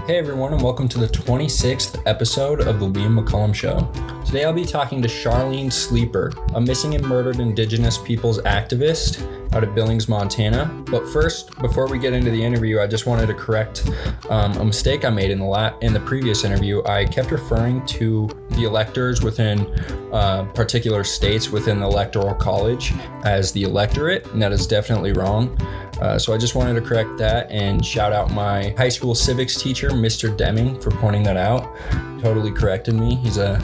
Hey everyone, and welcome to the 26th episode of the Liam McCollum Show. Today I'll be talking to Charlene Sleeper, a missing and murdered Indigenous peoples activist out of Billings, Montana. But first, before we get into the interview, I just wanted to correct a mistake I made in the previous interview. I kept referring to the electors within particular states within the Electoral College as the electorate, and that is definitely wrong. So I just wanted to correct that and shout out my high school civics teacher, Mr. Deming, for pointing that out. Totally corrected me. He's a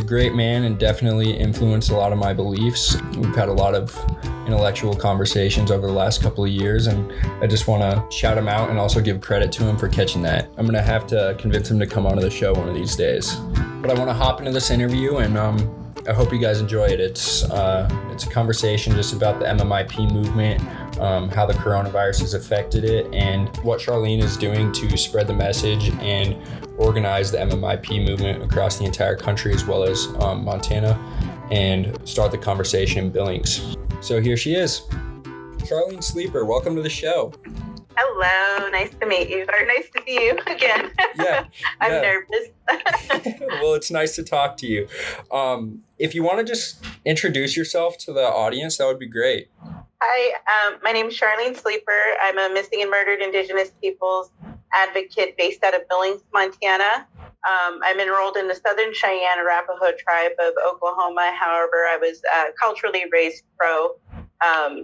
great man and definitely influenced a lot of my beliefs. We've had a lot of intellectual conversations over the last couple of years, and I just want to shout him out and also give credit to him for catching that. I'm going to have to convince him to come onto the show one of these days. But I want to hop into this interview, and I hope you guys enjoy it. It's a conversation just about the MMIP movement, how the coronavirus has affected it, and what Charlene is doing to spread the message and organize the MMIP movement across the entire country as well as Montana, and start the conversation in Billings. So here she is. Charlene Sleeper, welcome to the show. Hello, nice to meet you, or nice to see you again. Yeah. I'm nervous. Well, it's nice to talk to you. If you want to just introduce yourself to the audience, that would be great. Hi, my name is Charlene Sleeper. I'm a missing and murdered Indigenous peoples advocate based out of Billings, Montana. I'm enrolled in the Southern Cheyenne Arapaho tribe of Oklahoma. However, I was culturally raised Crow.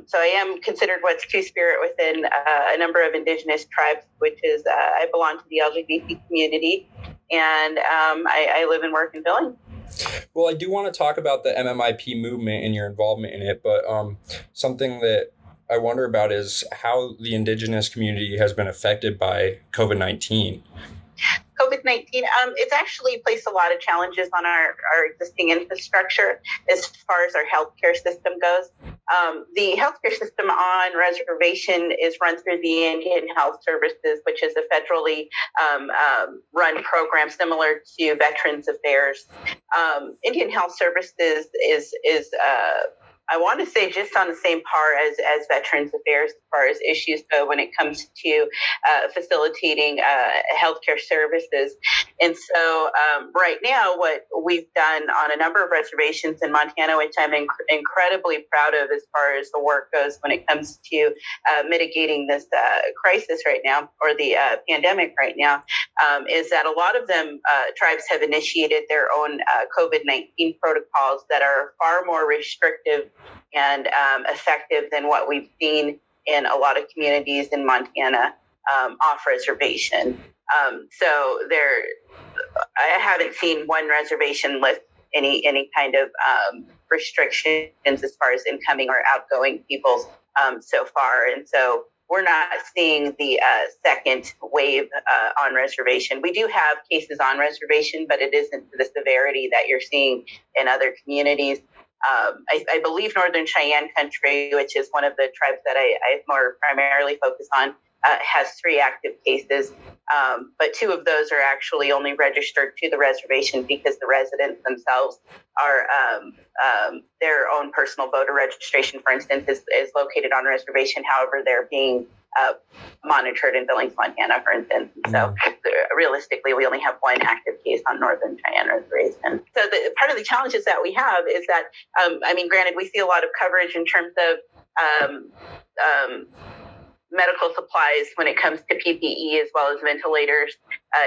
So I am considered what's Two-Spirit within a number of Indigenous tribes, which is I belong to the LGBT community, and I live and work in Billings. Well, I do want to talk about the MMIP movement and your involvement in it, but something that I wonder about is how the Indigenous community has been affected by COVID-19. COVID-19, it's actually placed a lot of challenges on our existing infrastructure as far as our healthcare system goes. The healthcare system on reservation is run through the Indian Health Services, which is a federally run program similar to Veterans Affairs. Indian Health Services is I want to say just on the same par as Veterans Affairs as far as issues go when it comes to facilitating healthcare services. And so right now, what we've done on a number of reservations in Montana, which I'm incredibly proud of as far as the work goes when it comes to mitigating this crisis right now, or the pandemic right now, is that a lot of them, tribes have initiated their own COVID-19 protocols that are far more restrictive and effective than what we've seen in a lot of communities in Montana off reservation. So I haven't seen one reservation lift any kind of restrictions as far as incoming or outgoing people so far. And so we're not seeing the second wave on reservation. We do have cases on reservation, but it isn't to the severity that you're seeing in other communities. I believe Northern Cheyenne Country, which is one of the tribes that I more primarily focus on, has 3 active cases, but 2 of those are actually only registered to the reservation because the residents themselves are their own personal voter registration, for instance, is located on reservation. However, they're being monitored in Billings, Montana, for instance. So realistically, we only have 1 active case on Northern Cheyenne Reservation. So part of the challenges that we have is that, granted, we see a lot of coverage in terms of medical supplies when it comes to PPE as well as ventilators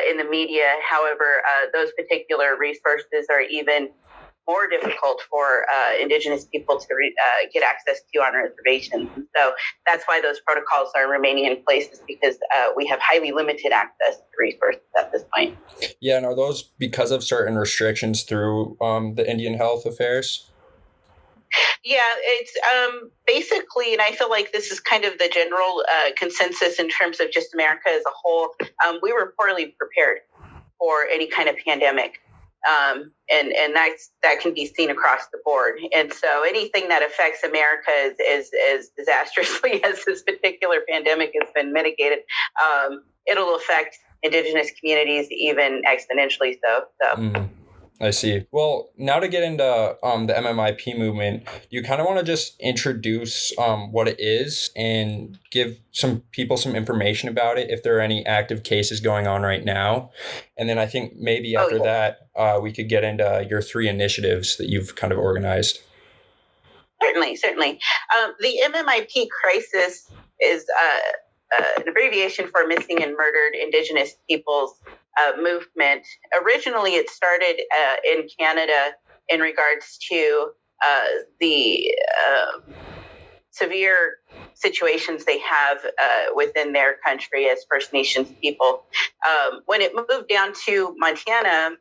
in the media. However, those particular resources are even more difficult for Indigenous people to get access to on reservations. And so that's why those protocols are remaining in place, is because we have highly limited access to resources at this point. Yeah, and are those because of certain restrictions through the Indian Health Affairs? Yeah, it's basically, and I feel like this is kind of the general consensus in terms of just America as a whole. We were poorly prepared for any kind of pandemic. And that can be seen across the board. And so anything that affects America is disastrously as this particular pandemic has been mitigated, it'll affect Indigenous communities even exponentially so. I see. Well, now to get into the MMIP movement, do you kind of want to just introduce what it is and give some people some information about it if there are any active cases going on right now? And then I think maybe after that, we could get into your 3 initiatives that you've kind of organized. Certainly. The MMIP Crisis is an abbreviation for Missing and Murdered Indigenous Peoples movement. Originally, it started in Canada in regards to the severe situations they have within their country as First Nations people. When it moved down to Montana,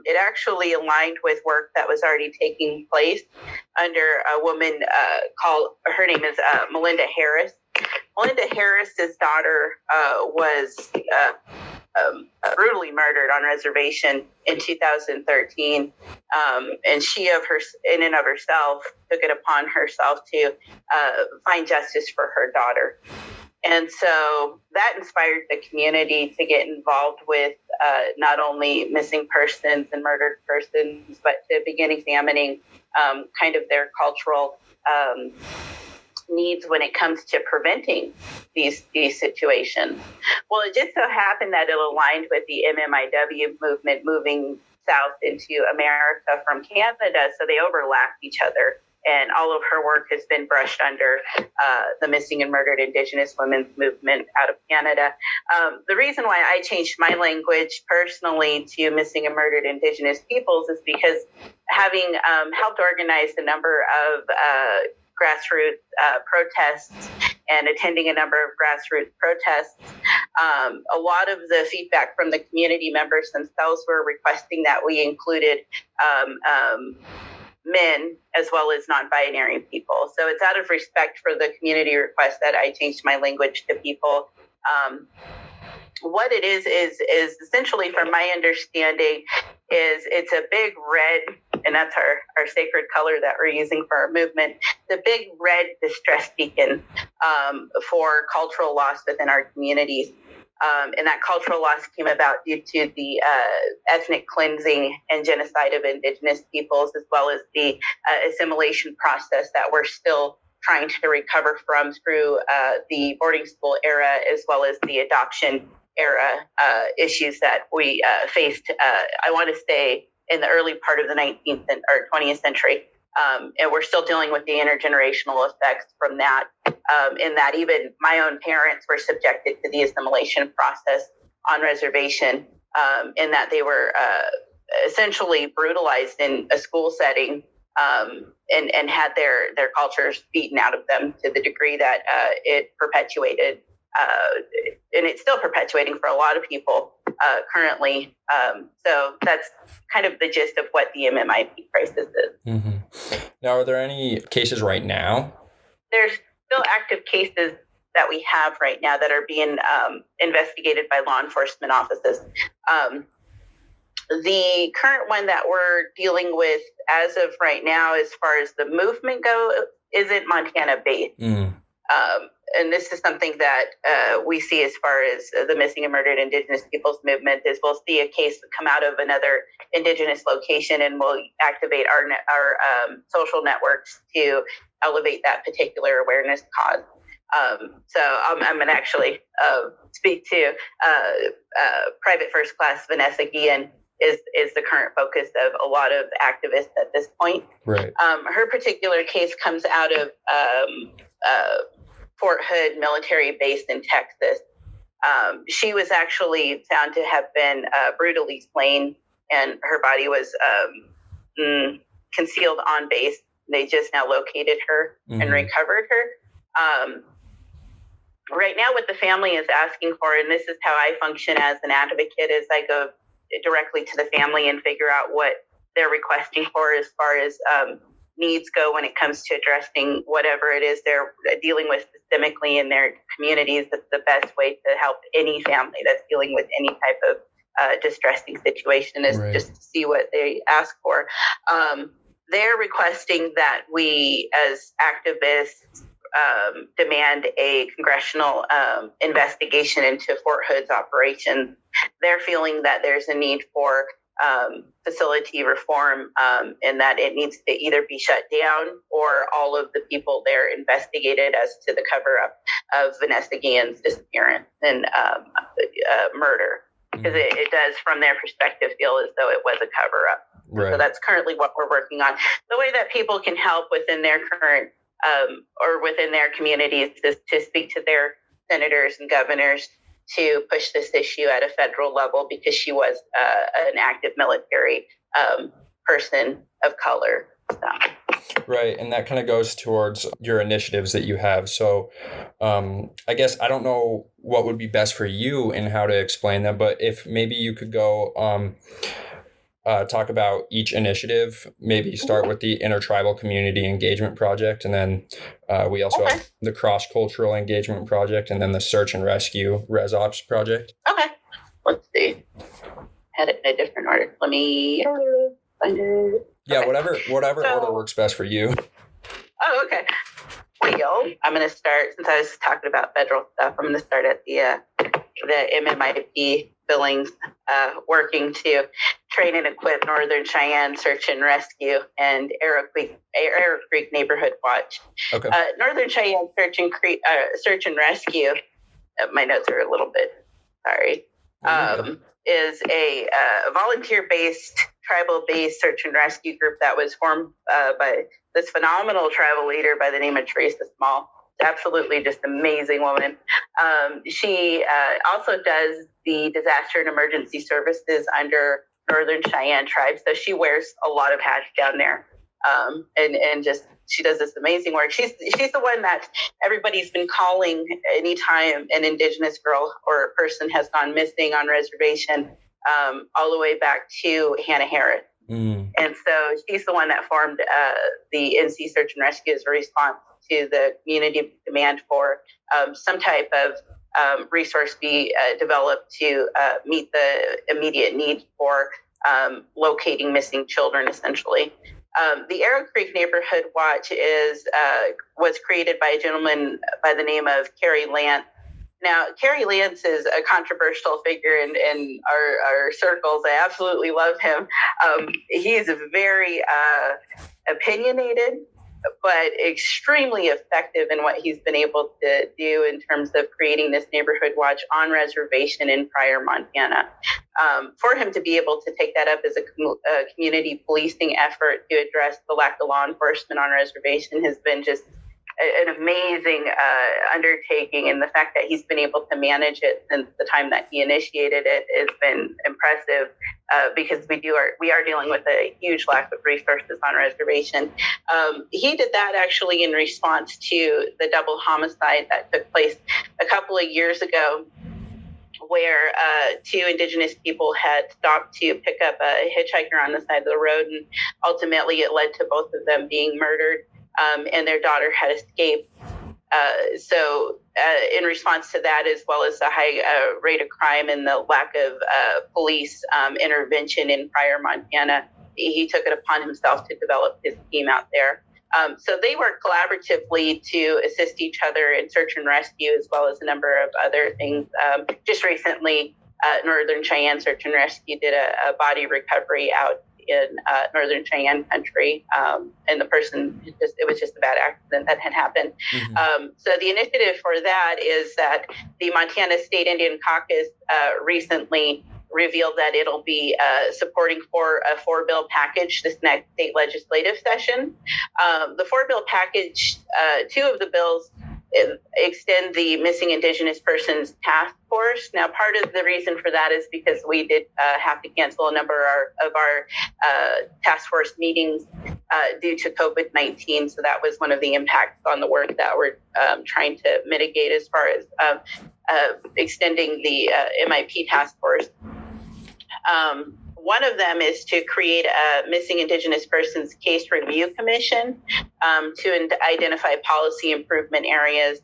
it actually aligned with work that was already taking place under a woman her name is Melinda Harris. Melinda Harris's daughter was brutally murdered on reservation in 2013, and she in and of herself took it upon herself to find justice for her daughter. And so that inspired the community to get involved with not only missing persons and murdered persons, but to begin examining kind of their cultural needs when it comes to preventing these situations. Well, it just so happened that it aligned with the MMIW movement moving south into America from Canada, so they overlapped each other. And all of her work has been brushed under the Missing and Murdered Indigenous Women's Movement out of Canada. The reason why I changed my language personally to Missing and Murdered Indigenous Peoples is because having helped organize a number of grassroots protests and attending a number of grassroots protests, a lot of the feedback from the community members themselves were requesting that we included men as well as non-binary people. So it's out of respect for the community request that I changed my language to people. What it is essentially, from my understanding, is it's a big red, and that's our sacred color that we're using for our movement, the big red distress beacon for cultural loss within our communities. And that cultural loss came about due to the ethnic cleansing and genocide of Indigenous peoples, as well as the assimilation process that we're still trying to recover from through the boarding school era, as well as the adoption era issues that we faced, I want to say, in the early part of the 19th or 20th century. And we're still dealing with the intergenerational effects from that, in that even my own parents were subjected to the assimilation process on reservation, in that they were essentially brutalized in a school setting, and had their cultures beaten out of them to the degree that it perpetuated, and it's still perpetuating for a lot of people currently. So that's kind of the gist of what the MMIP crisis is. Mm-hmm. Now, are there any cases right now? There's still active cases that we have right now that are being investigated by law enforcement offices. The current one that we're dealing with as of right now, as far as the movement goes, isn't Montana-based. And this is something that we see as far as the Missing and Murdered Indigenous Peoples movement is we'll see a case come out of another Indigenous location, and we'll activate our social networks to elevate that particular awareness cause. So I'm going to actually speak to Private First Class Vanessa Guillen is the current focus of a lot of activists at this point. Right. Her particular case comes out of Fort Hood military base in Texas. She was actually found to have been brutally slain, and her body was concealed on base. They just now located her and recovered her. Right now, what the family is asking for, and this is how I function as an advocate, is I go directly to the family and figure out what they're requesting for as far as needs go when it comes to addressing whatever it is they're dealing with systemically in their communities. That's the best way to help any family that's dealing with any type of distressing situation, is just to see what they ask for. They're requesting that we as activists demand a congressional investigation into Fort Hood's operations. They're feeling that there's a need for facility reform, in that it needs to either be shut down or all of the people there investigated as to the cover-up of Vanessa Guillen's disappearance and murder. Because it does, from their perspective, feel as though it was a cover-up. Right. So that's currently what we're working on. The way that people can help within their current or within their communities is to speak to their senators and governors to push this issue at a federal level, because she was an active military person of color. So. Right. And that kind of goes towards your initiatives that you have. So I guess I don't know what would be best for you and how to explain them, but if maybe you could go talk about each initiative, maybe start with the Intertribal Community Engagement Project, and then we also have the Cross-Cultural Engagement Project, and then the Search and Rescue Res Ops Project. Okay. Let's see. Had it in a different order. Let me find it. Yeah, okay. whatever order works best for you. Oh, okay. Well, I'm going to start, since I was talking about federal stuff, I'm going to start at the MMIP Billings, working to train and equip Northern Cheyenne Search and Rescue and Arrow Creek Neighborhood Watch. Okay. Northern Cheyenne Search and Rescue, my notes are a little bit, sorry, is a volunteer-based, tribal-based search and rescue group that was formed by this phenomenal tribal leader by the name of Teresa Small. Absolutely just amazing woman. She also does the disaster and emergency services under Northern Cheyenne Tribe. So she wears a lot of hats down there. And just, she does this amazing work. She's the one that everybody's been calling anytime an Indigenous girl or a person has gone missing on reservation, all the way back to Hannah Harris. And so she's the one that formed the NC Search and Rescue as a response to the community demand for some type of resource be developed to meet the immediate need for locating missing children, essentially. The Arrow Creek Neighborhood Watch was created by a gentleman by the name of Kerry Lance. Now, Kerry Lance is a controversial figure in our circles. I absolutely love him. He's very opinionated, but extremely effective in what he's been able to do in terms of creating this neighborhood watch on reservation in Pryor, Montana. For him to be able to take that up as a community policing effort to address the lack of law enforcement on reservation has been just an amazing undertaking, and the fact that he's been able to manage it since the time that he initiated it has been impressive, because we are dealing with a huge lack of resources on reservation. He did that actually in response to the double homicide that took place a couple of years ago, where two Indigenous people had stopped to pick up a hitchhiker on the side of the road, and ultimately it led to both of them being murdered. And their daughter had escaped. So in response to that, as well as the high rate of crime and the lack of police intervention in Pryor, Montana, he took it upon himself to develop his team out there. So they work collaboratively to assist each other in search and rescue, as well as a number of other things. Just recently, Northern Cheyenne Search and Rescue did a body recovery out in Northern Cheyenne country, and the person, it was just a bad accident that had happened. Mm-hmm. So the initiative for that is that the Montana State Indian Caucus recently revealed that it'll be supporting for a 4-bill package this next state legislative session. The 4-bill package, 2 of the bills extend the Missing Indigenous Persons Task Force. Now, part of the reason for that is because we did have to cancel a number of our task force meetings due to COVID-19. So that was one of the impacts on the work that we're trying to mitigate as far as extending the MIP task force. One of them is to create a Missing Indigenous Persons Case Review Commission to identify policy improvement areas.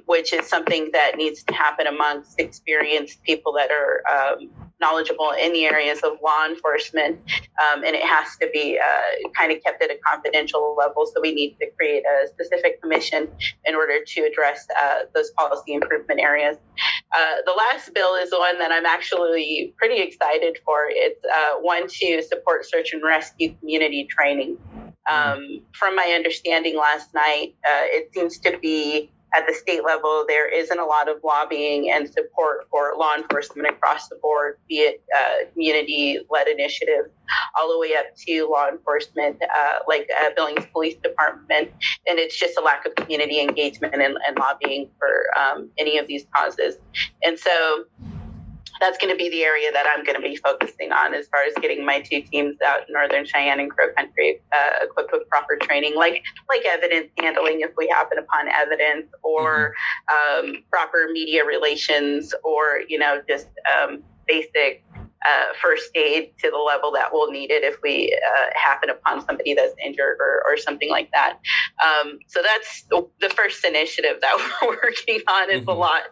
which is something that needs to happen amongst experienced people that are knowledgeable in the areas of law enforcement, and it has to be kind of kept at a confidential level. So we need to create a specific commission in order to address those policy improvement areas. The last bill is the one that I'm actually pretty excited for. It's one to support search and rescue community training. From my understanding last night, it seems to be at the state level, there isn't a lot of lobbying and support for law enforcement across the board, be it community-led initiatives, all the way up to law enforcement, like Billings Police Department. And it's just a lack of community engagement and lobbying for any of these causes. And so that's going to be the area that I'm going to be focusing on as far as getting my two teams out in Northern Cheyenne and Crow Country equipped with proper training, like evidence handling if we happen upon evidence, or proper media relations, or, just basic first aid to the level that we'll need it if we happen upon somebody that's injured or something like that. So that's the first initiative that we're working on. Is a lot.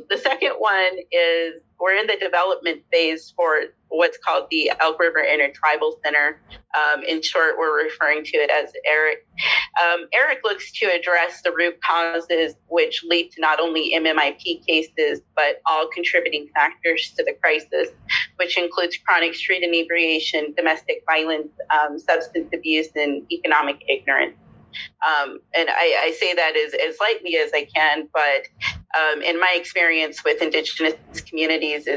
The second one is we're in the development phase for what's called the Elk River Intertribal Center. In short, we're referring to it as ERIC. ERIC looks to address the root causes which lead to not only MMIP cases, but all contributing factors to the crisis, which includes chronic street inebriation, domestic violence, substance abuse, and economic ignorance. And I say that as lightly as I can, but in my experience with Indigenous communities,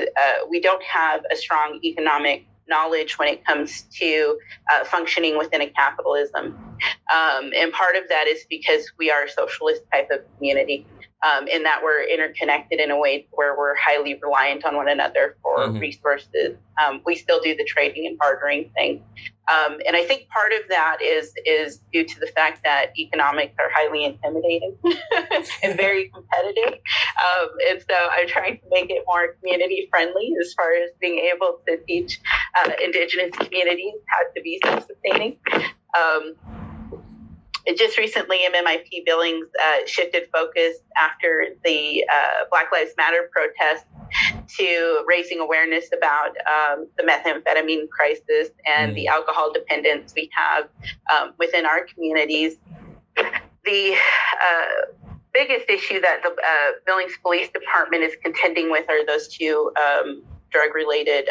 we don't have a strong economic knowledge when it comes to functioning within a capitalism. And part of that is because we are a socialist type of community, in that we're interconnected in a way where we're highly reliant on one another for resources. We still do the trading and bartering thing. And I think part of that is due to the fact that economics are highly intimidating and very competitive. And so I'm trying to make it more community friendly as far as being able to teach Indigenous communities how to be self-sustaining. Just recently, MMIP Billings shifted focus after the Black Lives Matter protest to raising awareness about the methamphetamine crisis and the alcohol dependence we have within our communities. The biggest issue that the Billings Police Department is contending with are those two drug-related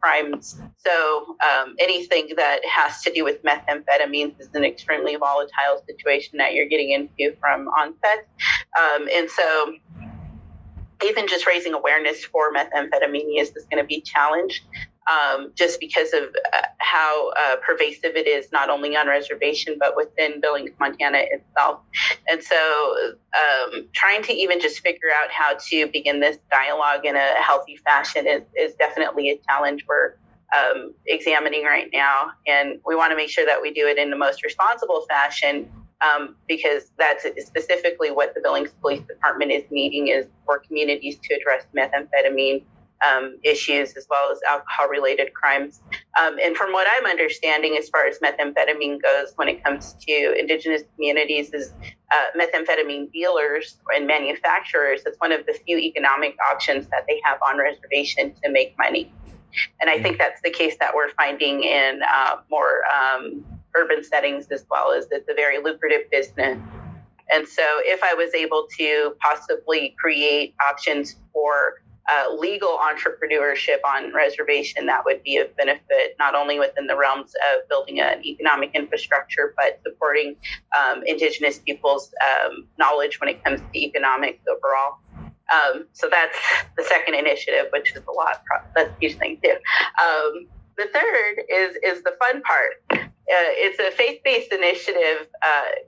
crimes. So anything that has to do with methamphetamines is an extremely volatile situation that you're getting into from onset. And so even just raising awareness for methamphetamine use is going to be challenged, just because of how pervasive it is, not only on reservation, but within Billings, Montana itself. And so trying to even just figure out how to begin this dialogue in a healthy fashion is definitely a challenge we're examining right now. And we want to make sure that we do it in the most responsible fashion, because that's specifically what the Billings Police Department is needing, is for communities to address methamphetamine issues as well as alcohol-related crimes. And from what I'm understanding, as far as methamphetamine goes, when it comes to Indigenous communities, is methamphetamine dealers and manufacturers, it's one of the few economic options that they have on reservation to make money. And I think that's the case that we're finding in more urban settings as well, as it's a very lucrative business. And so if I was able to possibly create options for legal entrepreneurship on reservation, that would be of benefit, not only within the realms of building an economic infrastructure, but supporting Indigenous people's knowledge when it comes to economics overall. So that's the second initiative, which is a lot. That's a huge thing too. The third is the fun part. It's a faith-based initiative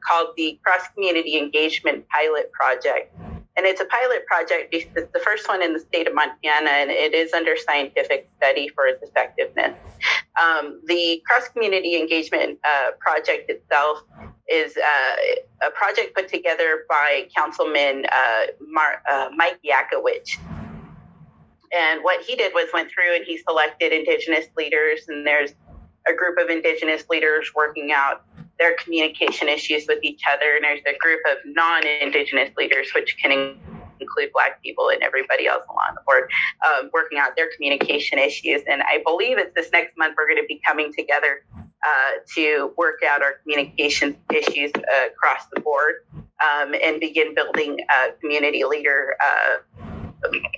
called the Cross Community Engagement Pilot Project. And it's a pilot project because it's the first one in the state of Montana, and it is under scientific study for its effectiveness. The Cross Community Engagement Project itself is a project put together by Councilman Mike Yakowicz. And what he did was went through and he selected Indigenous leaders, and there's a group of Indigenous leaders working out their communication issues with each other. And there's a group of non-Indigenous leaders, which can include Black people and everybody else along the board, working out their communication issues. And I believe it's this next month we're going to be coming together to work out our communication issues across the board and begin building community leader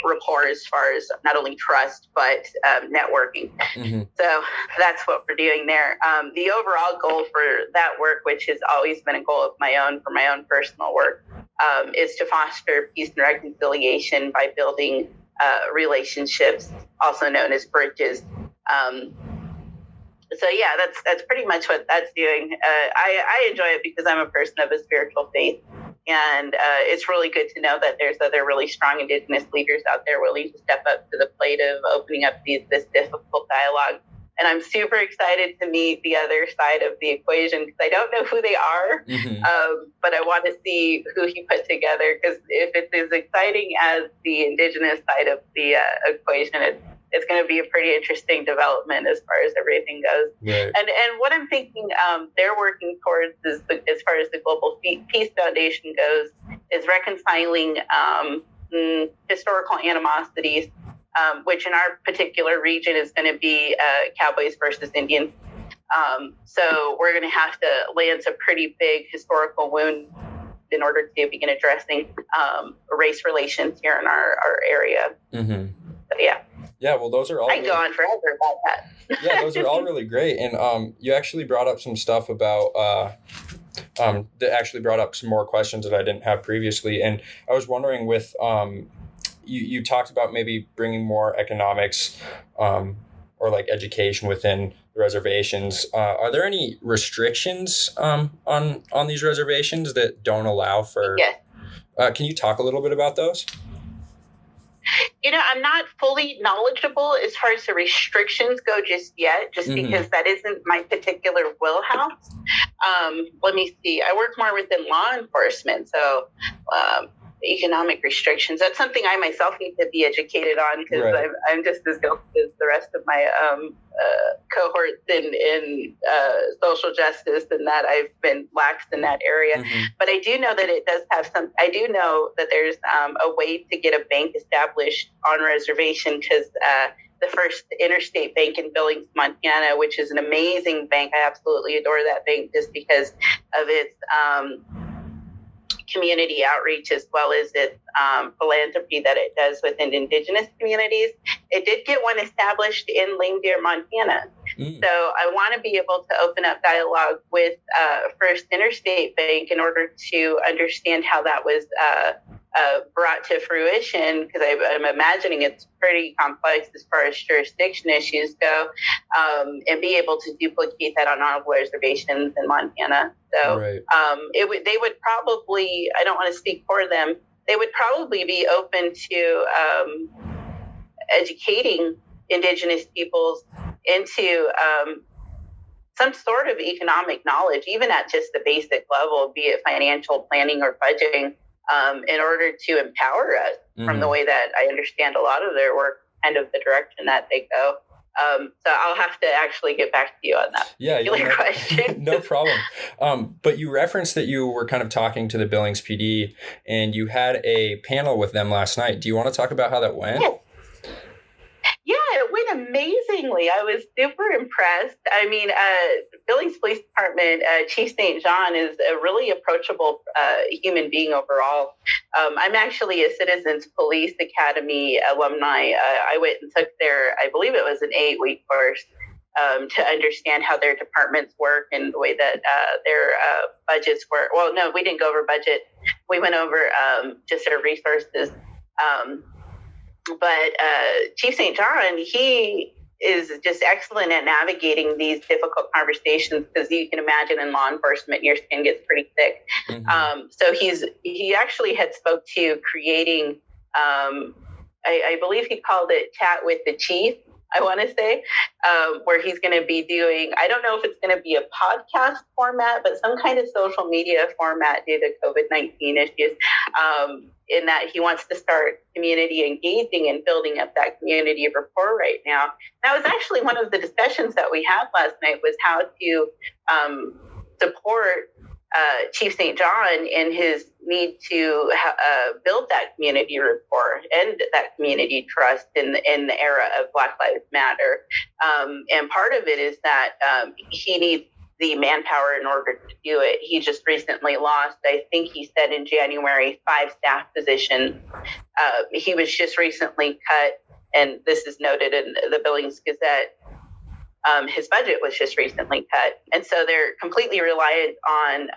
rapport as far as not only trust, but networking. Mm-hmm. So that's what we're doing there. The overall goal for that work, which has always been a goal of my own for my own personal work, is to foster peace and reconciliation by building relationships, also known as bridges. So yeah, that's pretty much what that's doing. I enjoy it because I'm a person of a spiritual faith. And it's really good to know that there's other really strong Indigenous leaders out there willing to step up to the plate of opening up this difficult dialogue. And I'm super excited to meet the other side of the equation because I don't know who they are, but I want to see who he put together, because if it's as exciting as the Indigenous side of the equation, it's going to be a pretty interesting development as far as everything goes. Right. And what I'm thinking they're working towards is, as far as the Global Peace Foundation goes, is reconciling historical animosities, which in our particular region is going to be cowboys versus Indians. So we're going to have to land some pretty big historical wound in order to begin addressing race relations here in our area. Mm-hmm. So, yeah. Yeah, well, those are all... I go on forever about that. Yeah, those are all really great. And you actually brought up some stuff about... that actually brought up some more questions that I didn't have previously. And I was wondering with... You talked about maybe bringing more economics or like education within the reservations. Are there any restrictions on these reservations that don't allow for... Yes. Can you talk a little bit about those? I'm not fully knowledgeable as far as the restrictions go just yet, because that isn't my particular wheelhouse. Let me see. I work more within law enforcement, so economic restrictions, that's something I myself need to be educated on, because right. I'm just as guilty as the rest of my cohorts in social justice, and that I've been lax in that area. Mm-hmm. But I do know that it does have I do know that there's a way to get a bank established on reservation, because the first interstate bank in Billings, Montana, which is an amazing bank. I absolutely adore that bank just because of its community outreach, as well as its philanthropy that it does within Indigenous communities. It did get one established in Lame Deer, Montana. So I want to be able to open up dialogue with First Interstate Bank in order to understand how that was brought to fruition, because I'm imagining it's pretty complex as far as jurisdiction issues go, and be able to duplicate that on all reservations in Montana. So right. They would probably, I don't want to speak for them, they would probably be open to educating Indigenous peoples into some sort of economic knowledge, even at just the basic level, be it financial planning or budgeting, in order to empower us from the way that I understand a lot of their work, kind of the direction that they go. So I'll have to actually get back to you on that question. No problem. But you referenced that you were kind of talking to the Billings PD, and you had a panel with them last night. Do you want to talk about how that went? Yeah, it went amazingly. I was super impressed. I mean, Billings Police Department, Chief St. John is a really approachable human being overall. I'm actually a Citizens Police Academy alumni. I went and took I believe it was an 8-week course to understand how their departments work and the way that their budgets work. Well, no, we didn't go over budget. We went over just their resources. But Chief St. John, he is just excellent at navigating these difficult conversations, because you can imagine in law enforcement, your skin gets pretty thick. Mm-hmm. So he actually had spoke to creating, I believe he called it Chat with the Chief, I want to say, where he's going to be doing, I don't know if it's going to be a podcast format, but some kind of social media format due to COVID-19 issues, in that he wants to start community engaging and building up that community rapport right now. That was actually one of the discussions that we had last night, was how to support Chief St. John in his need to build that community rapport and that community trust in the era of Black Lives Matter. And part of it is that he needs the manpower in order to do it. He just recently lost, I think he said in January, 5 staff positions. He was just recently cut, and this is noted in the Billings Gazette. His budget was just recently cut. And so they're completely reliant on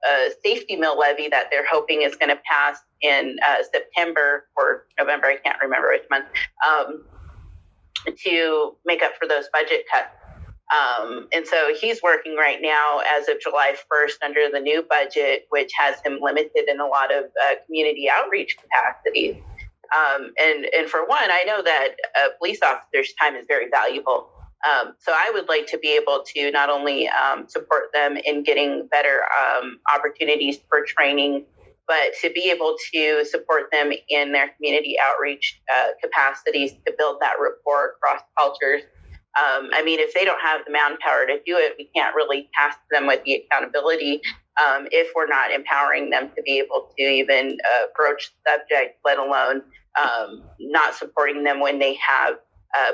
a safety mill levy that they're hoping is going to pass in September or November, I can't remember which month, to make up for those budget cuts. And so he's working right now as of July 1st under the new budget, which has him limited in a lot of community outreach capacities. And for one, I know that a police officer's time is very valuable. So I would like to be able to not only support them in getting better opportunities for training, but to be able to support them in their community outreach capacities to build that rapport across cultures. I mean, if they don't have the manpower to do it, we can't really task them with the accountability if we're not empowering them to be able to even broach the subject, let alone not supporting them when they have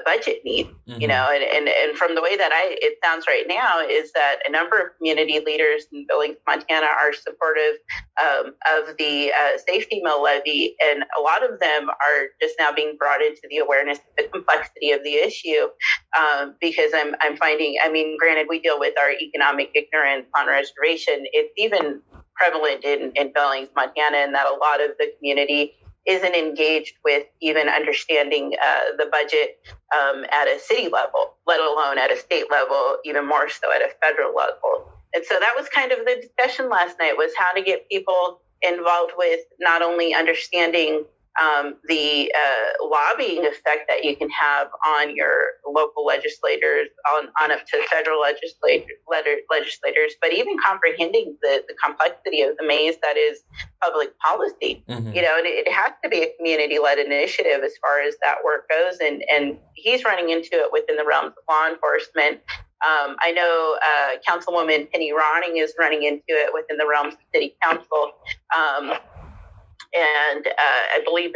budget needs. Mm-hmm. You know, and from the way that it sounds right now is that a number of community leaders in Billings, Montana are supportive of the safety mill levy, and a lot of them are just now being brought into the awareness of the complexity of the issue, because I'm finding, I mean, granted, we deal with our economic ignorance on reservation. It's even prevalent in Billings, Montana, and that a lot of the community isn't engaged with even understanding the budget at a city level, let alone at a state level, even more so at a federal level. And so that was kind of the discussion last night, was how to get people involved with not only understanding the lobbying effect that you can have on your local legislators, on up to federal legislators, but even comprehending the complexity of the maze that is public policy. Mm-hmm. You know, and it has to be a community-led initiative as far as that work goes. And he's running into it within the realms of law enforcement. I know Councilwoman Penny Ronning is running into it within the realms of city council. And I believe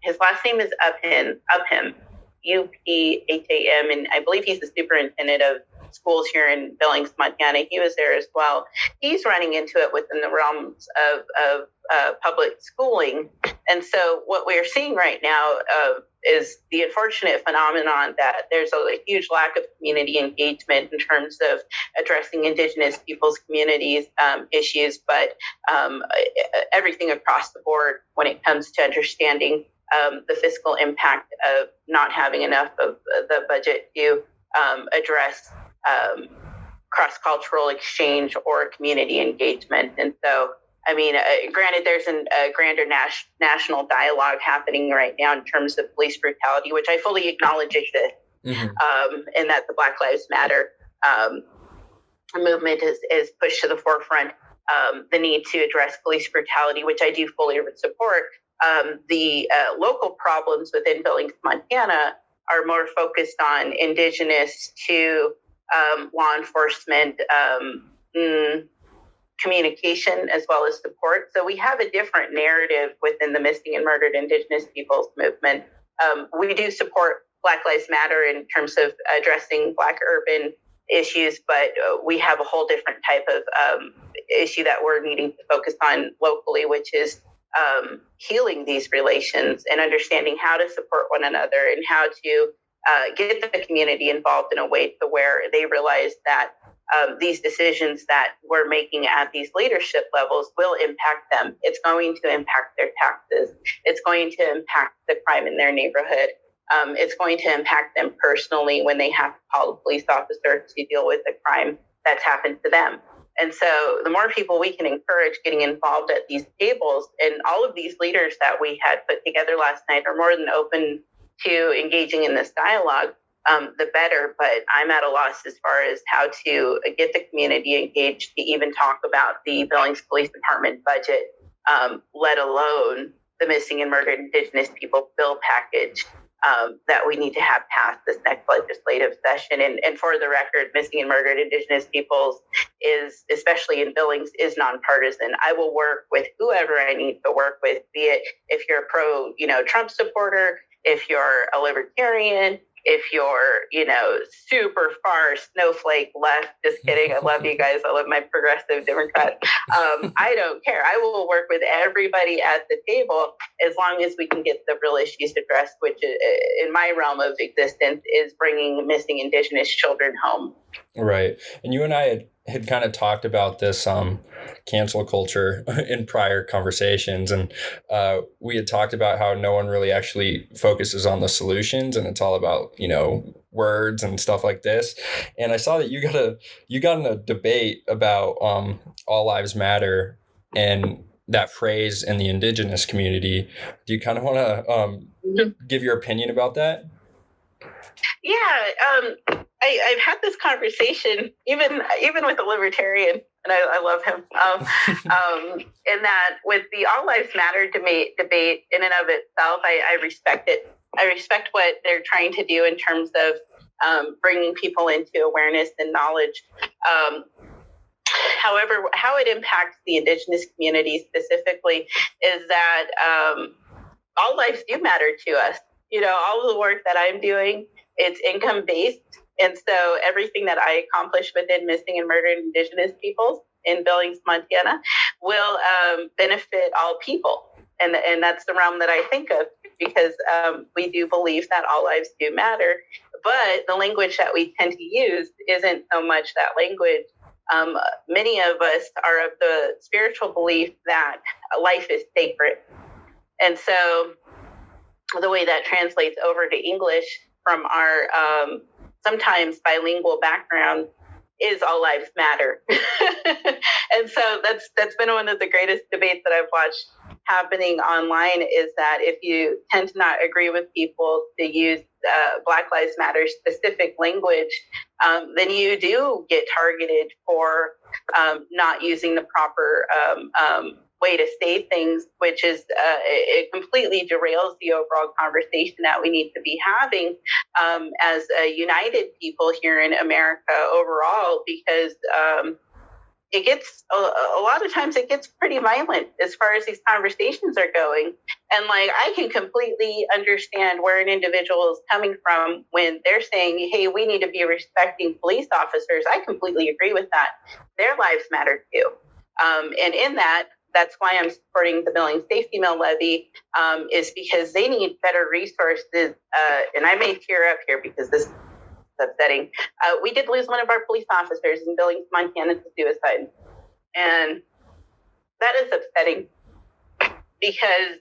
his last name is Upham, Upham, and I believe he's the superintendent of schools here in Billings, Montana. He was there as well. He's running into it within the realms of public schooling. And so what we're seeing right now is the unfortunate phenomenon that there's a huge lack of community engagement in terms of addressing Indigenous people's communities issues, but everything across the board when it comes to understanding the fiscal impact of not having enough of the budget to address cross-cultural exchange or community engagement. And so, I mean, granted, there's a grander national dialogue happening right now in terms of police brutality, which I fully acknowledge exists, mm-hmm. And that the Black Lives Matter movement is pushed to the forefront the need to address police brutality, which I do fully support. The local problems within Billings, Montana are more focused on Indigenous to law enforcement communication as well as support. So we have a different narrative within the missing and murdered Indigenous peoples movement. We do support Black Lives Matter in terms of addressing Black urban issues, but we have a whole different type of issue that we're needing to focus on locally, which is healing these relations and understanding how to support one another and how to get the community involved in a way to where they realize that these decisions that we're making at these leadership levels will impact them. It's going to impact their taxes. It's going to impact the crime in their neighborhood. It's going to impact them personally when they have to call a police officer to deal with a crime that's happened to them. And so the more people we can encourage getting involved at these tables, and all of these leaders that we had put together last night are more than open to engaging in this dialogue, the better. But I'm at a loss as far as how to get the community engaged to even talk about the Billings Police Department budget, let alone the missing and murdered Indigenous people bill package. that we need to have passed this next legislative session. And for the record, missing and murdered Indigenous peoples is, especially in Billings, is nonpartisan. I will work with whoever I need to work with, be it if you're a pro, Trump supporter, if you're a libertarian, if you're, super far snowflake left. Just kidding. I love you guys. I love my progressive Democrats. I don't care. I will work with everybody at the table as long as we can get the real issues addressed, which in my realm of existence is bringing missing Indigenous children home. Right. And you and I had kind of talked about this cancel culture in prior conversations. And we had talked about how no one really actually focuses on the solutions, and it's all about, words and stuff like this. And I saw that you got in a debate about all lives matter and that phrase in the Indigenous community. Do you kind of want to give your opinion about that? Yeah, I've had this conversation even with a libertarian, and I love him. In that, with the All Lives Matter debate in and of itself, I respect it. I respect what they're trying to do in terms of bringing people into awareness and knowledge. However, how it impacts the Indigenous community specifically is that all lives do matter to us. All of the work that I'm doing, it's income-based. And so everything that I accomplish within missing and murdered Indigenous peoples in Billings, Montana, will benefit all people. And that's the realm that I think of, because we do believe that all lives do matter. But the language that we tend to use isn't so much that language. Many of us are of the spiritual belief that life is sacred. And so the way that translates over to English from our sometimes bilingual background is all lives matter. And so that's been one of the greatest debates that I've watched happening online, is that if you tend to not agree with people to use Black Lives Matter specific language, then you do get targeted for not using the proper way to say things, which is it completely derails the overall conversation that we need to be having as a united people here in America overall, because it gets a lot of times it gets pretty violent as far as these conversations are going. And I can completely understand where an individual is coming from when they're saying, hey, we need to be respecting police officers. I completely agree with that. Their lives matter too. And in that's why I'm supporting the Billings Safety Mill Levy, is because they need better resources. And I may tear up here because this is upsetting. We did lose one of our police officers in Billings, Montana, to suicide. And that is upsetting, because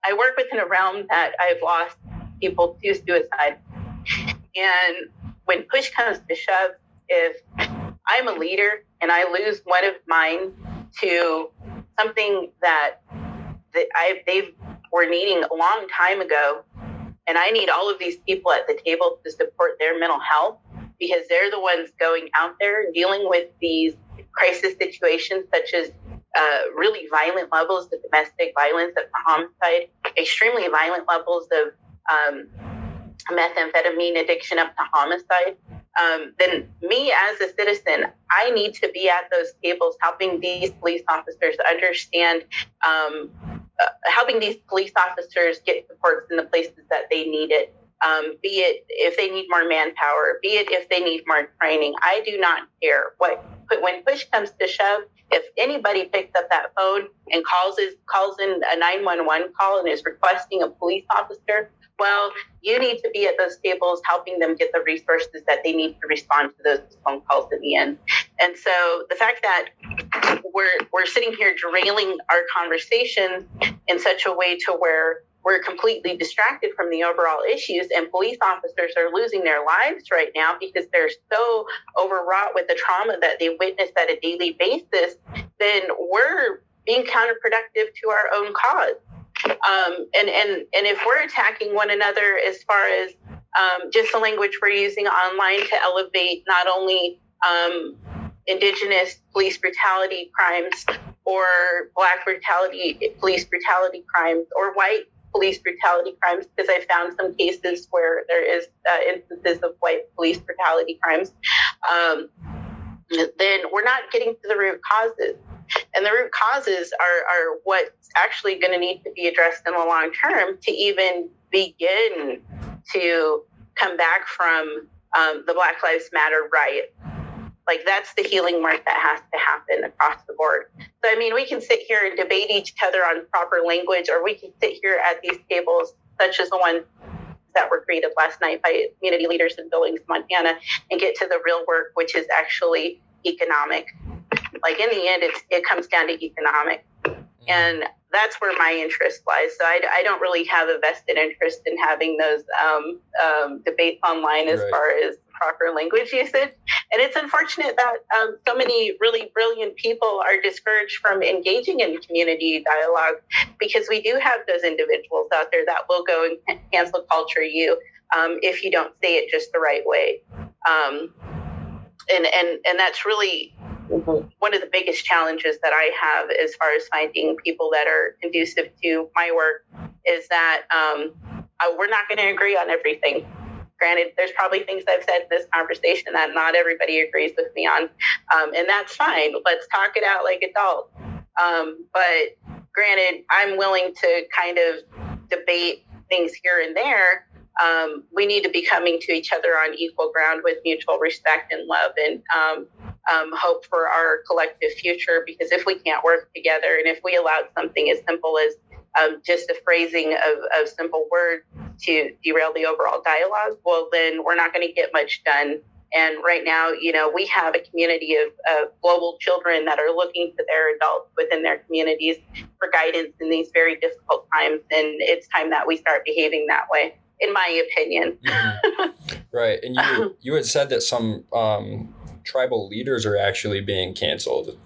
I work within a realm that I've lost people to suicide. And when push comes to shove, if I'm a leader and I lose one of mine to something that they were needing a long time ago, and I need all of these people at the table to support their mental health, because they're the ones going out there dealing with these crisis situations, such as really violent levels of domestic violence, of homicide, extremely violent levels of methamphetamine addiction up to homicide. Then me as a citizen, I need to be at those tables helping these police officers understand, helping these police officers get supports in the places that they need it. Be it if they need more manpower, be it if they need more training. I do not care. When push comes to shove, if anybody picks up that phone and calls in a 911 call and is requesting a police officer, well, you need to be at those tables helping them get the resources that they need to respond to those phone calls in the end. And so the fact that we're sitting here derailing our conversations in such a way to where we're completely distracted from the overall issues, and police officers are losing their lives right now because they're so overwrought with the trauma that they witness at a daily basis, then we're being counterproductive to our own cause. And if we're attacking one another as far as just the language we're using online to elevate not only Indigenous police brutality crimes or Black police brutality crimes or white police brutality crimes, because I found some cases where there is instances of white police brutality crimes, then we're not getting to the root causes. And the root causes are what's actually going to need to be addressed in the long term to even begin to come back from the Black Lives Matter riot. Like, that's the healing work that has to happen across the board. So, I mean, we can sit here and debate each other on proper language, or we can sit here at these tables, such as the one that were created last night by community leaders in Billings, Montana, and get to the real work, which is actually economic. Like, in the end, it comes down to economic. And that's where my interest lies. So I don't really have a vested interest in having those debates online as far as proper language usage. And it's unfortunate that so many really brilliant people are discouraged from engaging in community dialogue, because we do have those individuals out there that will go and cancel culture you if you don't say it just the right way. And that's really one of the biggest challenges that I have as far as finding people that are conducive to my work, is that we're not going to agree on everything. Granted, there's probably things I've said in this conversation that not everybody agrees with me on, and that's fine. Let's talk it out like adults. But granted, I'm willing to kind of debate things here and there. We need to be coming to each other on equal ground with mutual respect and love, and hope for our collective future. Because if we can't work together, and if we allowed something as simple as just a phrasing of simple words to derail the overall dialogue, well, then we're not going to get much done. And right now, we have a community of global children that are looking to their adults within their communities for guidance in these very difficult times. And it's time that we start behaving that way, in my opinion. Mm-hmm. Right. And you had said that some tribal leaders are actually being canceled.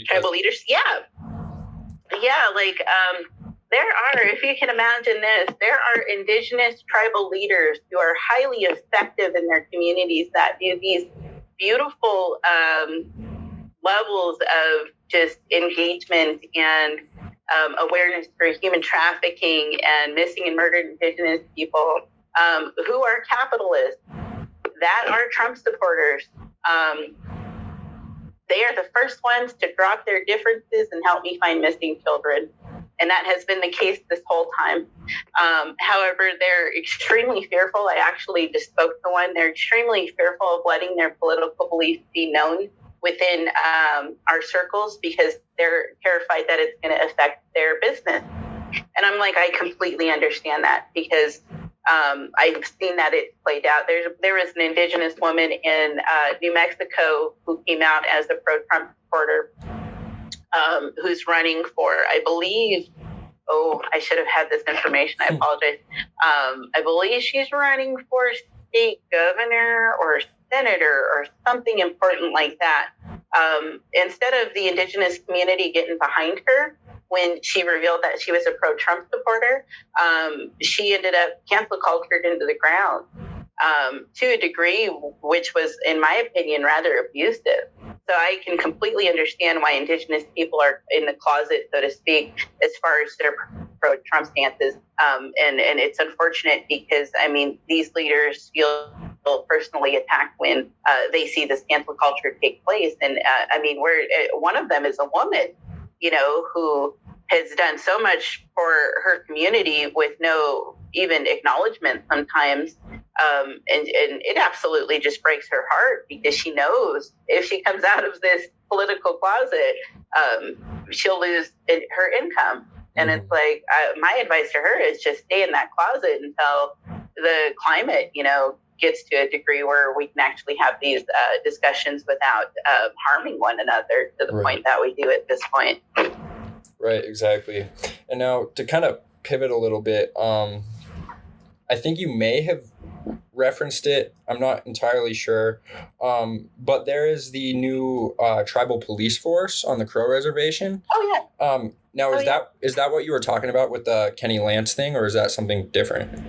Tribal leaders? Yeah. Yeah, like there are, if you can imagine this, there are Indigenous tribal leaders who are highly effective in their communities that do these beautiful levels of just engagement and awareness for human trafficking and missing and murdered Indigenous people who are capitalists, that are Trump supporters. They are the first ones to drop their differences and help me find missing children. And that has been the case this whole time. However, they're extremely fearful. I actually just spoke to one. They're extremely fearful of letting their political beliefs be known within our circles, because they're terrified that it's going to affect their business. And I'm like, I completely understand that, because I've seen that it played out. There was an Indigenous woman in New Mexico who came out as a pro-Trump supporter, who's running for, I believe, I should have had this information. I apologize. I believe she's running for state governor or senator or something important like that. Instead of the Indigenous community getting behind her, when she revealed that she was a pro-Trump supporter, she ended up cancel cultured into the ground to a degree which was, in my opinion, rather abusive. So I can completely understand why Indigenous people are in the closet, so to speak, as far as their pro-Trump stances. And it's unfortunate because, I mean, these leaders feel personally attacked when they see this cancel culture take place. And I mean, one of them is a woman, who has done so much for her community with no even acknowledgement sometimes. And it absolutely just breaks her heart, because she knows if she comes out of this political closet, she'll lose her income. And it's like, my advice to her is just stay in that closet until the climate, gets to a degree where we can actually have these discussions without harming one another to the point that we do at this point. Right, exactly. And now to kind of pivot a little bit, I think you may have referenced it. I'm not entirely sure. But there is the new tribal police force on the Crow Reservation. Oh, yeah. Now, is that what you were talking about with the Kenny Lance thing, or is that something different?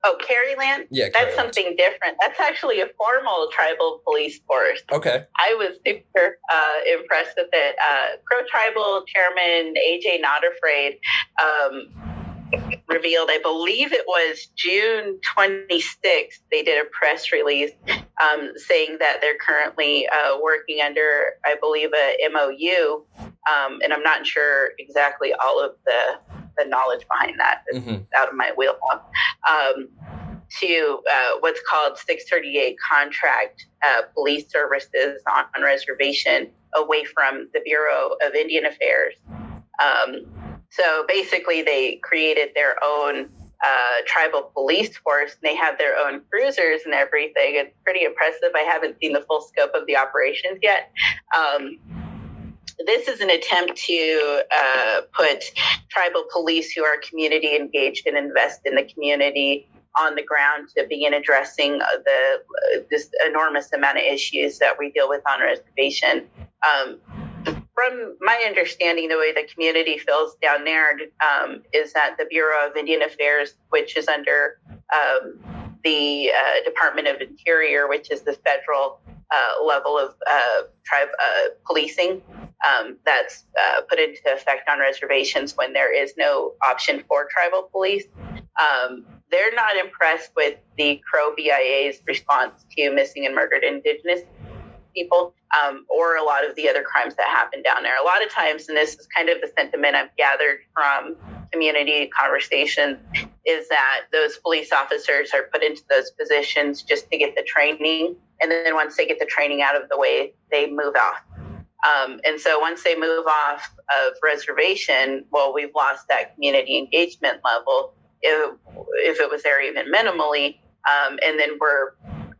Oh, Caryland? Yeah, That's Caryland. something different. That's actually a formal tribal police force. Okay. I was super impressed with it. Crow Tribal Chairman AJ Not Afraid revealed, I believe it was June 26th, they did a press release saying that they're currently working under, I believe, a MOU, and I'm not sure exactly all of the knowledge behind that. It's out of my wheelhouse. To what's called 638 contract police services on reservation away from the Bureau of Indian Affairs. So basically, they created their own tribal police force. And they have their own cruisers and everything. It's pretty impressive. I haven't seen the full scope of the operations yet. This is an attempt to put tribal police who are community engaged and invest in the community on the ground to begin addressing this enormous amount of issues that we deal with on reservation. From my understanding, the way the community feels down there is that the Bureau of Indian Affairs, which is under the Department of Interior, which is the federal level of tribe policing, that's put into effect on reservations when there is no option for tribal police. They're not impressed with the Crow BIA's response to missing and murdered Indigenous people, or a lot of the other crimes that happen down there. A lot of times, and this is kind of the sentiment I've gathered from community conversations, is that those police officers are put into those positions just to get the training. And then once they get the training out of the way, they move off. And so once they move off of reservation, well, we've lost that community engagement level, if it was there even minimally, and then we're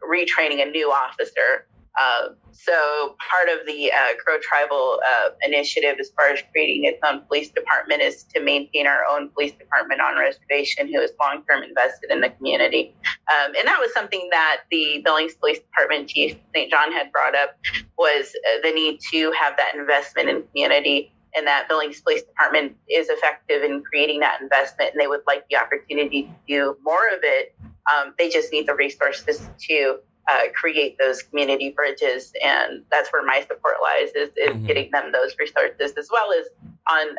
retraining a new officer. So part of the Crow Tribal initiative, as far as creating its own police department, is to maintain our own police department on reservation who is long-term invested in the community. And that was something that the Billings Police Department Chief St. John had brought up, was the need to have that investment in community, and that Billings Police Department is effective in creating that investment, and they would like the opportunity to do more of it. They just need the resources to create those community bridges, and that's where my support lies, is getting them those resources, as well as on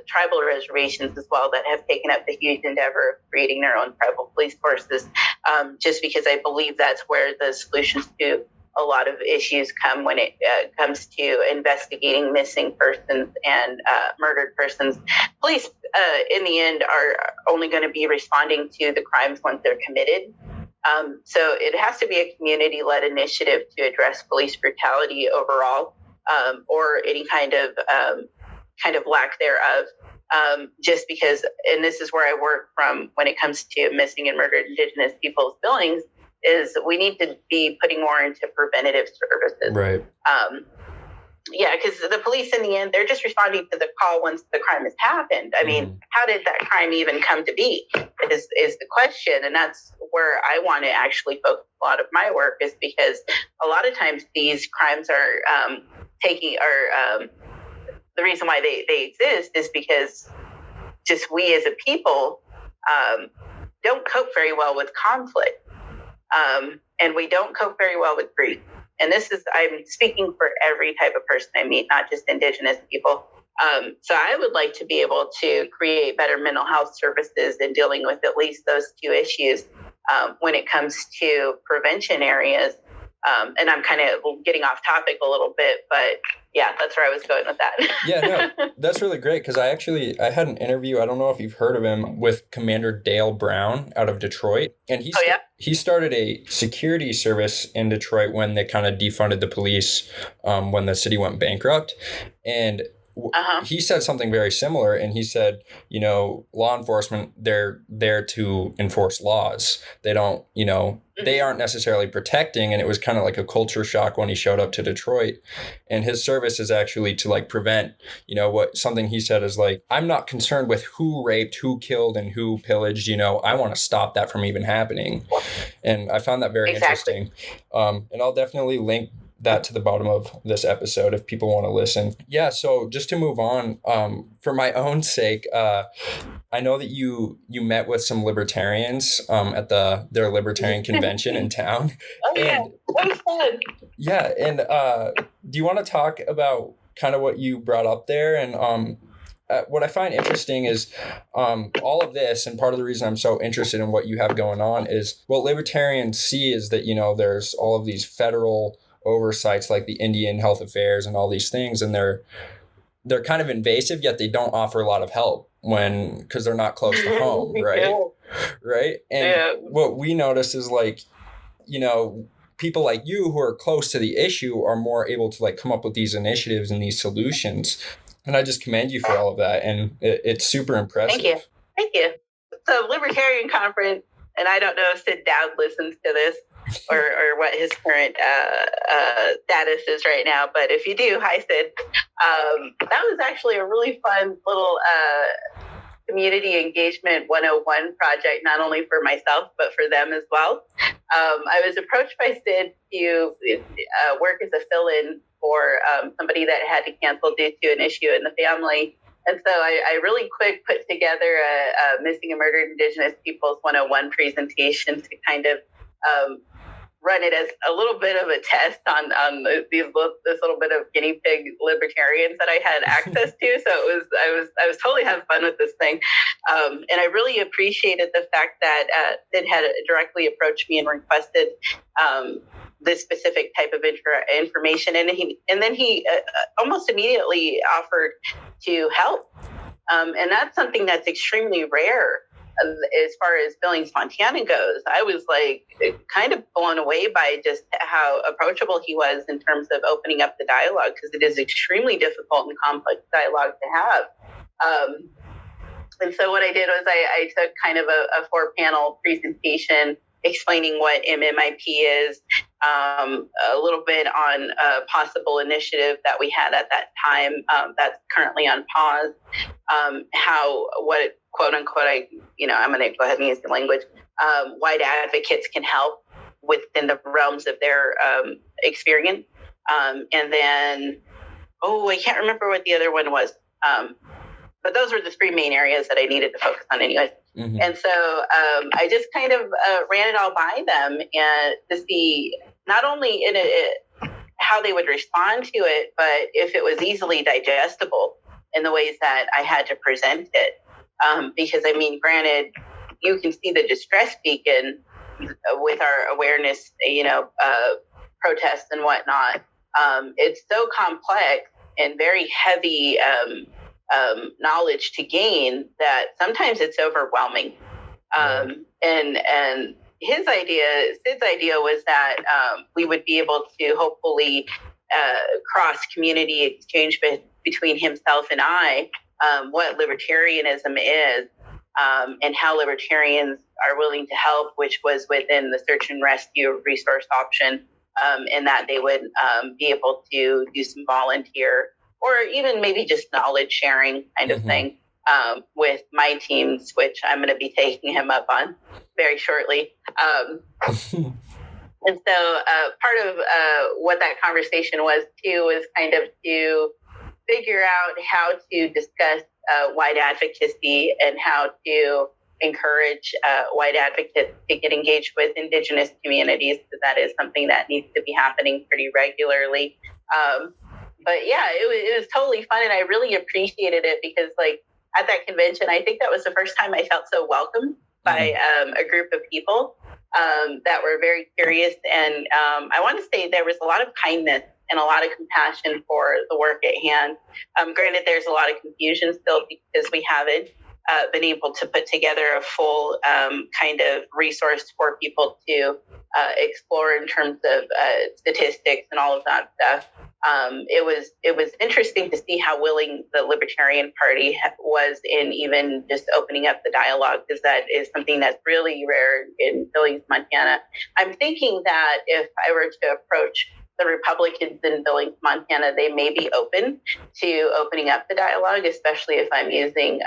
tribal reservations as well, that have taken up the huge endeavor of creating their own tribal police forces, just because I believe that's where the solutions to a lot of issues come when it comes to investigating missing persons and murdered persons. Police, in the end, are only going to be responding to the crimes once they're committed. So it has to be a community-led initiative to address police brutality overall, or any kind of lack thereof. Just because, and this is where I work from when it comes to missing and murdered Indigenous people's Billings, is we need to be putting more into preventative services. Right. Yeah, because the police, in the end, they're just responding to the call once the crime has happened. I mean, how did that crime even come to be is the question. And that's where I want to actually focus a lot of my work, is because a lot of times these crimes are the reason why they exist is because just we as a people don't cope very well with conflict. And we don't cope very well with grief. And this is, I'm speaking for every type of person I meet, not just Indigenous people. So I would like to be able to create better mental health services in dealing with at least those two issues when it comes to prevention areas. And I'm kind of getting off topic a little bit, but yeah, that's where I was going with that. Yeah, no, that's really great, because I had an interview, I don't know if you've heard of him, with Commander Dale Brown out of Detroit. And he started a security service in Detroit when they kind of defunded the police when the city went bankrupt. And he said something very similar, and he said, law enforcement, they're there to enforce laws. They don't, they aren't necessarily protecting. And it was kind of like a culture shock when he showed up to Detroit. And his service is actually to prevent, something he said is I'm not concerned with who raped, who killed, and who pillaged. I want to stop that from even happening. And I found that very interesting. And I'll definitely link that to the bottom of this episode if people want to listen. Yeah, so just to move on, for my own sake, I know that you met with some libertarians at their libertarian convention in town. Oh yeah, that was fun. Yeah, and do you want to talk about kind of what you brought up there? And what I find interesting is all of this, and part of the reason I'm so interested in what you have going on is what libertarians see is that, there's all of these federal oversights like the Indian Health Affairs and all these things, and they're kind of invasive, yet they don't offer a lot of help because they're not close to home, right? Yeah. Right. And what we notice is people like you who are close to the issue are more able to come up with these initiatives and these solutions. And I just commend you for all of that. And it's super impressive. Thank you. So Libertarian Conference, and I don't know if Sid Dowd listens to this or what his current status is right now. But if you do, hi Sid. That was actually a really fun little community engagement 101 project, not only for myself, but for them as well. I was approached by Sid to work as a fill-in for somebody that had to cancel due to an issue in the family. And so I really quick put together a Missing and Murdered Indigenous Peoples 101 presentation to kind of run it as a little bit of a test on this little bit of guinea pig libertarians that I had access to. So I was totally having fun with this thing, and I really appreciated the fact that Sid had directly approached me and requested this specific type of information, and then he almost immediately offered to help, and that's something that's extremely rare. As far as Billings, Montana goes, I was kind of blown away by just how approachable he was in terms of opening up the dialogue, because it is extremely difficult and complex dialogue to have. And so what I did was I took kind of a 4-panel presentation explaining what MMIP is, a little bit on a possible initiative that we had at that time that's currently on pause, what quote unquote, I'm going to go ahead and use the language, white advocates can help within the realms of their experience. And then, I can't remember what the other one was. But those were the 3 main areas that I needed to focus on anyways. Mm-hmm. And so I just kind of ran it all by them and to see not only how they would respond to it, but if it was easily digestible in the ways that I had to present it. Because, granted, you can see the distress beacon with our awareness, protests and whatnot. It's so complex and very heavy knowledge to gain that sometimes it's overwhelming. And Sid's idea was that we would be able to hopefully cross community exchange between himself and I, what libertarianism is, and how libertarians are willing to help, which was within the search and rescue resource option, and that they would be able to do some volunteer or even maybe just knowledge sharing kind of thing with my teams, which I'm going to be taking him up on very shortly. And so part of what that conversation was too was kind of to figure out how to discuss white advocacy and how to encourage white advocates to get engaged with Indigenous communities, because that is something that needs to be happening pretty regularly. But yeah, it was totally fun, and I really appreciated it because, at that convention, I think that was the first time I felt so welcomed by a group of people that were very curious, and I want to say there was a lot of kindness and a lot of compassion for the work at hand. Granted, there's a lot of confusion still because we haven't been able to put together a full kind of resource for people to explore in terms of statistics and all of that stuff. It was interesting to see how willing the Libertarian Party was in even just opening up the dialogue, because that is something that's really rare in Billings, Montana. I'm thinking that if I were to approach the Republicans in Billings, Montana, they may be open to opening up the dialogue, especially if I'm using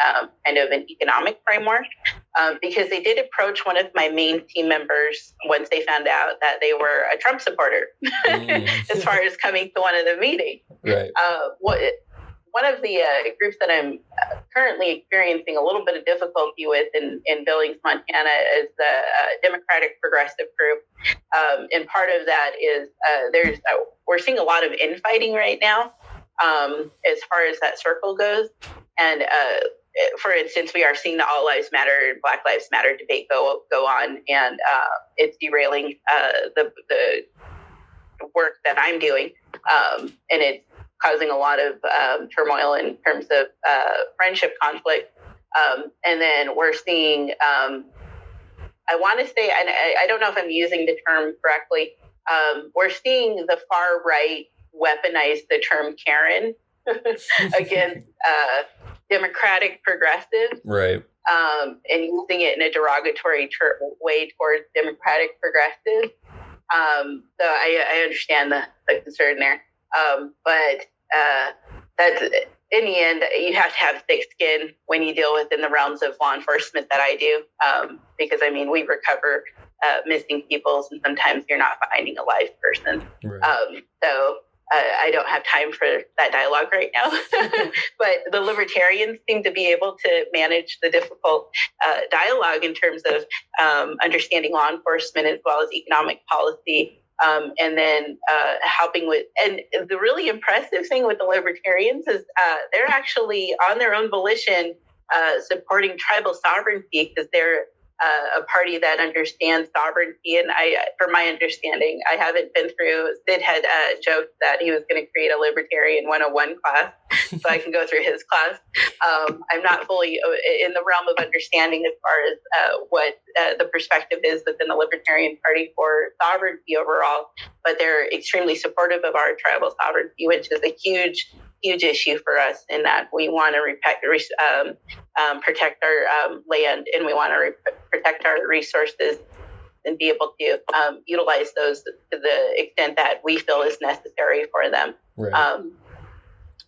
kind of an economic framework, because they did approach one of my main team members once they found out that they were a Trump supporter, as far as coming to one of the meetings. Right. One of the groups that I'm currently experiencing a little bit of difficulty with in Billings, Montana, is the Democratic Progressive Group. And part of that is we're seeing a lot of infighting right now as far as that circle goes. And for instance, we are seeing the All Lives Matter and Black Lives Matter debate go on, and it's derailing the work that I'm doing, and it's causing a lot of turmoil in terms of friendship conflict. And then we're seeing, I want to say, and I don't know if I'm using the term correctly, we're seeing the far right weaponize the term Karen against Democratic progressives. Right. And using it in a derogatory way towards Democratic progressives. So I understand the concern there. But that's, in the end, you have to have thick skin when you deal within the realms of law enforcement that I do. Because, I mean, we recover missing peoples, and sometimes you're not finding a live person. Right. So I don't have time for that dialogue right now. But the Libertarians seem to be able to manage the difficult dialogue in terms of understanding law enforcement as well as economic policy. And then helping with, and the really impressive thing with the Libertarians is they're actually on their own volition supporting tribal sovereignty, because they're a party that understands sovereignty. And from my understanding, I haven't been through, Sid had joked that he was going to create a Libertarian 101 class, so I can go through his class. I'm not fully in the realm of understanding as far as what the perspective is within the Libertarian Party for sovereignty overall, but they're extremely supportive of our tribal sovereignty, which is a huge issue for us, in that we want to protect our land, and we want to protect our resources and be able to utilize those to the extent that we feel is necessary for them. Right.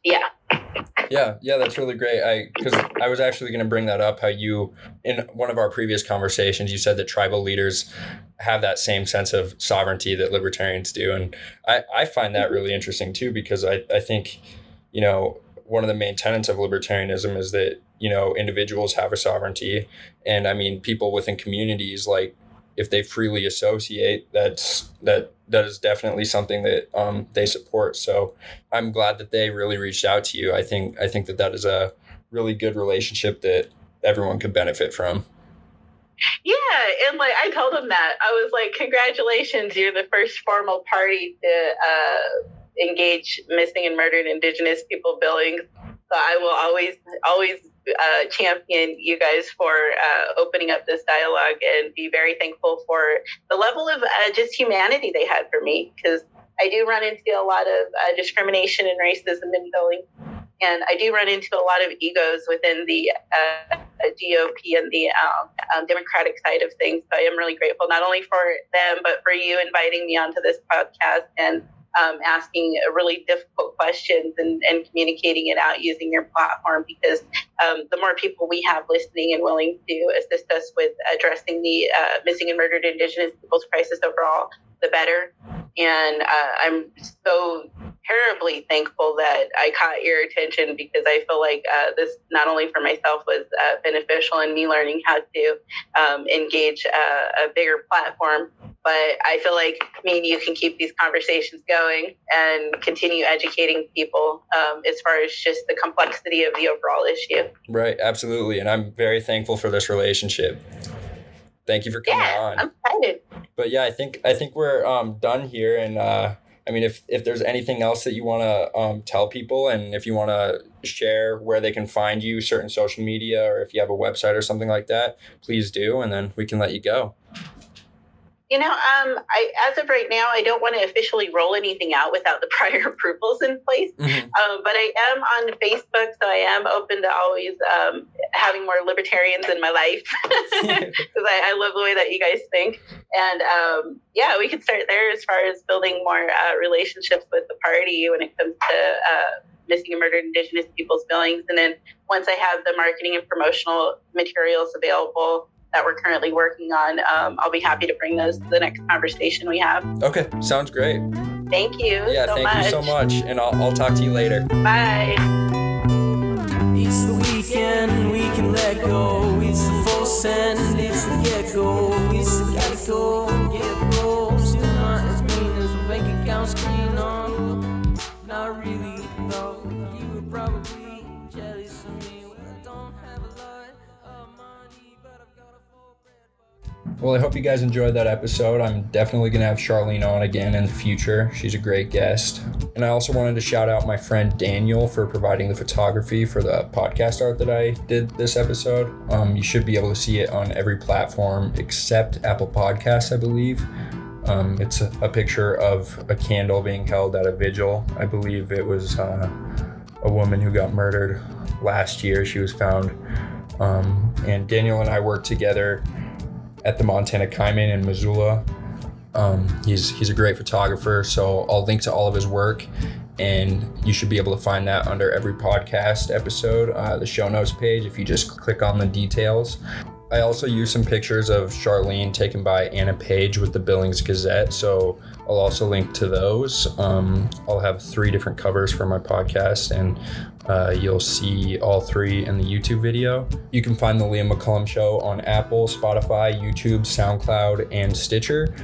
Yeah, that's really great. Because I was actually going to bring that up, how you, in one of our previous conversations, you said that tribal leaders have that same sense of sovereignty that libertarians do. And I find that really interesting too, because I think, one of the main tenets of libertarianism is that, individuals have a sovereignty. And I mean, people within communities, like, if they freely associate, that is definitely something that they support. So I'm glad that they really reached out to you. I think that is a really good relationship that everyone could benefit from. Yeah, and like I told them that, I was like, congratulations, you're the first formal party to engage missing and murdered Indigenous people Billings. So I will always champion you guys for opening up this dialogue, and be very thankful for the level of just humanity they had for me, because I do run into a lot of discrimination and racism in Billings, and I do run into a lot of egos within the GOP and the Democratic side of things. So I am really grateful not only for them, but for you inviting me onto this podcast and asking really difficult questions and communicating it out using your platform, because the more people we have listening and willing to assist us with addressing the missing and murdered Indigenous peoples crisis overall, the better. And I'm so terribly thankful that I caught your attention, because I feel like this, not only for myself, was beneficial in me learning how to engage a bigger platform, but I feel like me and you can keep these conversations going and continue educating people as far as just the complexity of the overall issue. Right, absolutely. And I'm very thankful for this relationship. Thank you for coming on. I'm excited. But yeah, I think we're done here. And I mean, if there's anything else that you want to tell people, and if you want to share where they can find you, certain social media, or if you have a website or something like that, please do, and then we can let you go. As of right now, I don't want to officially roll anything out without the prior approvals in place. Mm-hmm. But I am on Facebook, so I am open to always having more libertarians in my life, because I love the way that you guys think. And we can start there as far as building more relationships with the party when it comes to missing and murdered Indigenous peoples Billings. And then once I have the marketing and promotional materials available that we're currently working on, I'll be happy to bring those to the next conversation we have. Okay, sounds great. Thank you. Yeah, thank you so much. And I'll talk to you later. Bye. It's the weekend. sand, it's the get-go, it's the get-go, get-go. Still not as green as a bank account screen on. Not really, though. You were probably jealous of me when I don't have a lot of money, but I've got a full bread. Well, I hope you guys enjoyed that episode. I'm definitely going to have Charlene on again in the future. She's a great guest. And I also wanted to shout out my friend Daniel for providing the photography for the podcast art that I did this episode. You should be able to see it on every platform except Apple Podcasts, I believe. It's a picture of a candle being held at a vigil. I believe it was a woman who got murdered last year. She was found. And Daniel and I worked together at the Montana Cayman in Missoula. He's a great photographer, so I'll link to all of his work, and you should be able to find that under every podcast episode, the show notes page, if you just click on the details. I also used some pictures of Charlene taken by Paige with the Billings Gazette, so I'll also link to those. I'll have 3 different covers for my podcast, and you'll see all 3 in the YouTube video. You can find the Liam McCullum Show on Apple, Spotify, YouTube, SoundCloud, and Stitcher.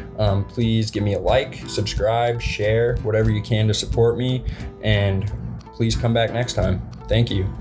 Please give me a like, subscribe, share, whatever you can to support me, and please come back next time. Thank you.